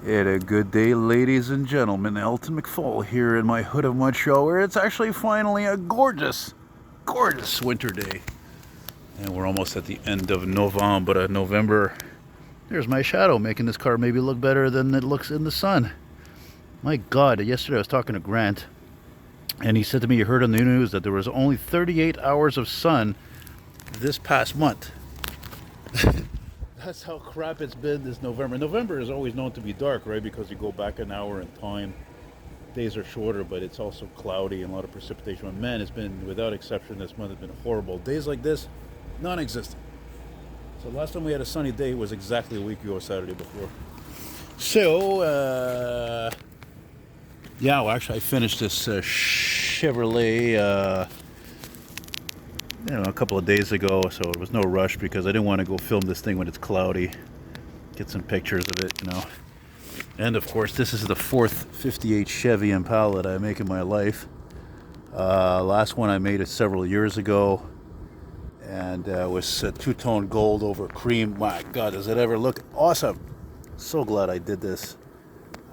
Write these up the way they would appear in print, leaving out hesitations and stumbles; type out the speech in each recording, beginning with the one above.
And a good day, ladies and gentlemen. Elton McFall here in my hood of mud show, where it's actually finally a gorgeous, gorgeous winter day. And we're almost at the end of November. There's my shadow making this car maybe look better than it looks in the sun. My God, yesterday I was talking to Grant, and he said to me, you heard on the news that there was only 38 hours of sun this past month. That's how crap it's been this November. November is always known to be dark, right? Because you go back an hour in time. Days are shorter, but it's also cloudy and a lot of precipitation. But man, it's been, without exception, this month has been horrible. Days like this, non-existent. So last time we had a sunny day was exactly a week ago, Saturday before. So, yeah, well, actually I finished this Chevrolet a couple of days ago, so it was no rush because I didn't want to go film this thing when it's cloudy. Get some pictures of it, And of course, this is the fourth 58 Chevy Impala that I make in my life. Last one I made it several years ago, and it was two-tone gold over cream. My God, does it ever look awesome! So glad I did this.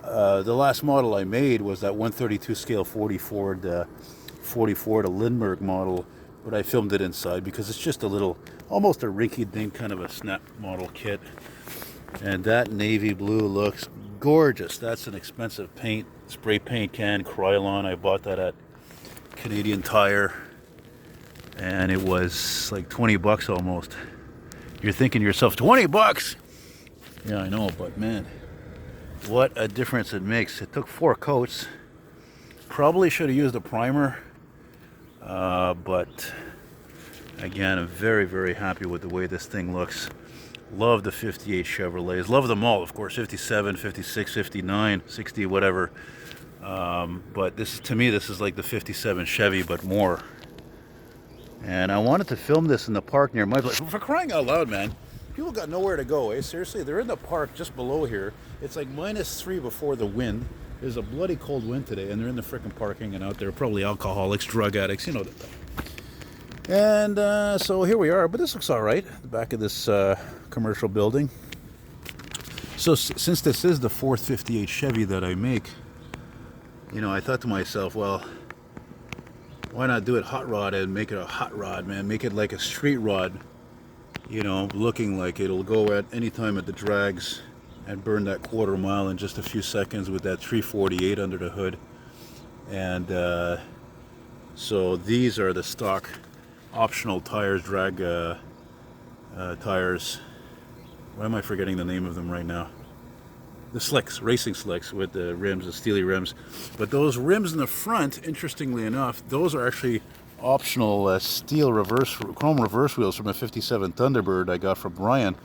The last model I made was that 132 scale 44 to Lindbergh model, but I filmed it inside because it's just a little, almost a rinky-dink kind of a snap model kit. And that navy blue looks gorgeous. That's an expensive paint, spray paint can, Krylon. I bought that at Canadian Tire, and it was like 20 bucks almost. You're thinking to yourself, 20 bucks? Yeah, I know, but man, what a difference it makes. It took 4 coats. Probably should have used a primer. But again, I'm very, very happy with the way this thing looks. Love the 58 Chevrolets. Love them all, of course, 57, 56, 59, 60, whatever. But this, to me, this is like the 57 Chevy, but more. And I wanted to film this in the park near my place. For crying out loud, man. People got nowhere to go, eh? Seriously, they're in the park just below here. It's like -3 before the wind. There's a bloody cold wind today, and they're in the frickin' park hanging out there. Probably alcoholics, drug addicts, you know that. And so here we are. But this looks all right. The back of this commercial building. So since this is the fourth 58 Chevy that I make, I thought to myself, well, why not do it hot rod and make it a hot rod, man? Make it like a street rod, looking like it'll go at any time at the drags and burn that quarter mile in just a few seconds with that 348 under the hood. And so these are the stock optional tires, drag tires. Why am I forgetting the name of them right now? The slicks, racing slicks with the rims, the steely rims. But those rims in the front, interestingly enough, those are actually optional steel chrome reverse wheels from a 57 Thunderbird I got from Brian.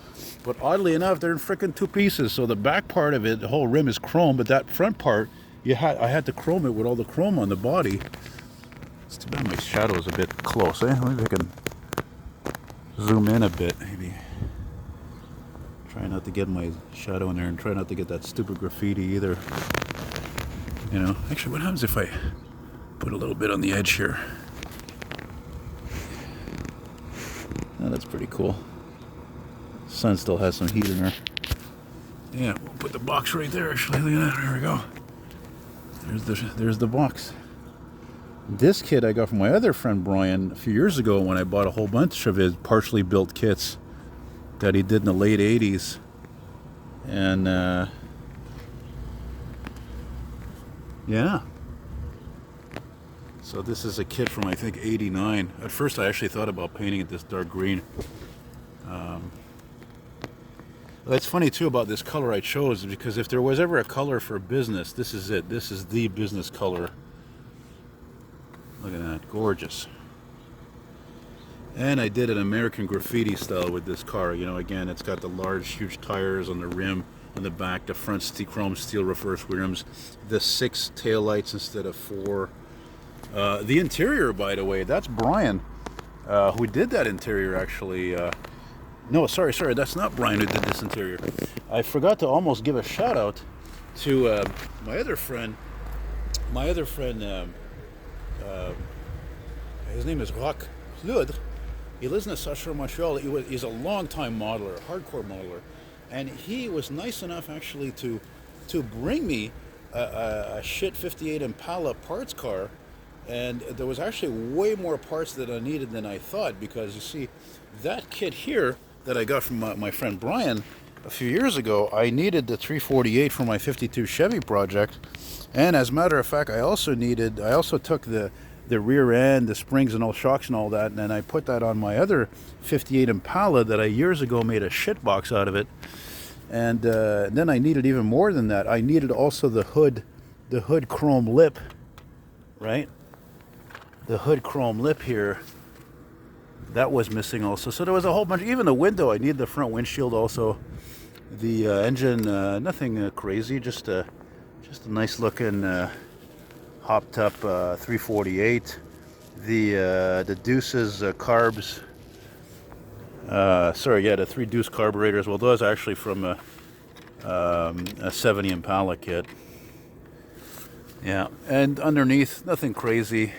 But oddly enough, they're in frickin' 2 pieces. So the back part of it, the whole rim is chrome, but that front part, I had to chrome it with all the chrome on the body. It's too bad my shadow is a bit close, eh? Maybe I can zoom in a bit, maybe. Try not to get my shadow in there, and try not to get that stupid graffiti either. Actually, what happens if I put a little bit on the edge here? Oh, that's pretty cool. Sun still has some heat in there. Yeah, we'll put the box right there, actually. Look at that. There we go. There's the box. This kit I got from my other friend Brian a few years ago when I bought a whole bunch of his partially built kits that he did in the late 80s. And yeah. So this is a kit from, I think, 89. At first I actually thought about painting it this dark green. That's funny too about this color I chose, because if there was ever a color for business, this is it. This is the business color. Look at that, gorgeous. And I did an American graffiti style with this car. Again, it's got the large, huge tires on the rim, on the back, the front chrome steel reverse rims, the 6 taillights instead of 4. The interior, by the way, that's Brian, who did that interior, actually. No, sorry, that's not Brian who did this interior. I forgot to almost give a shout out to my other friend. His name is Roch Ludre. He lives in the South Montreal. He's a long-time modeler, a hardcore modeler, and he was nice enough actually to to bring me a shit 58 Impala parts car, and there was actually way more parts that I needed than I thought, because you see, that kit here that I got from my friend Brian a few years ago, I needed the 348 for my 52 Chevy project, and as a matter of fact, I also took the rear end, the springs and all shocks and all that, and then I put that on my other 58 Impala that I years ago made a shit box out of it. And then I needed even more than that. I needed also the hood chrome lip, right? The hood chrome lip here, that was missing also. So there was a whole bunch. Even the window, I needed the front windshield also. The engine, nothing crazy, just a nice looking hopped up 348. The Deuce's carbs. The 3 Deuce carburetors. Well, those are actually from a 70 Impala kit. Yeah, and underneath, nothing crazy.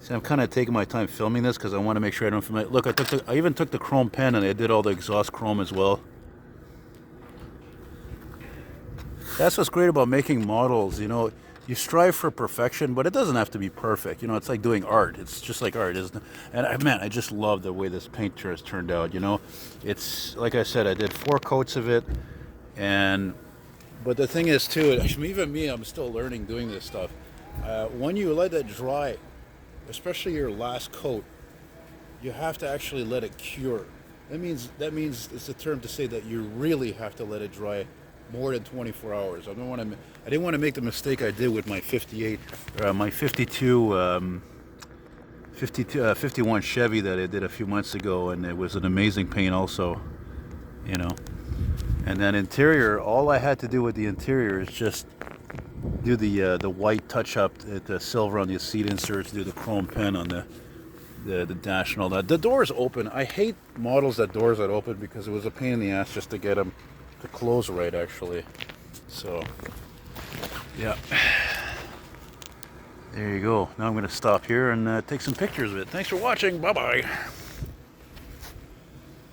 See, I'm kind of taking my time filming this because I want to make sure I don't film it. Look, I even took the chrome pen and I did all the exhaust chrome as well. That's what's great about making models, you know. You strive for perfection, but it doesn't have to be perfect. You know, it's like doing art. It's just like art, isn't it? And I just love the way this paint has turned out, you know. It's, like I said, I did 4 coats of it. But the thing is, too, even me, I'm still learning doing this stuff. When you let it dry, especially your last coat, you have to actually let it cure. That means it's a term to say that you really have to let it dry more than 24 hours. I didn't want to make the mistake I did with my 58, my 52, 51 Chevy that I did a few months ago, and it was an amazing paint also, you know. And then interior, all I had to do with the interior is just do the white touch up, the silver on the seat inserts, do the chrome pen on the dash and all that. The doors open. I hate models that doors that open because it was a pain in the ass just to get them to close right, actually. So yeah, there you go. Now I'm going to stop here and take some pictures of it. Thanks for watching. Bye bye.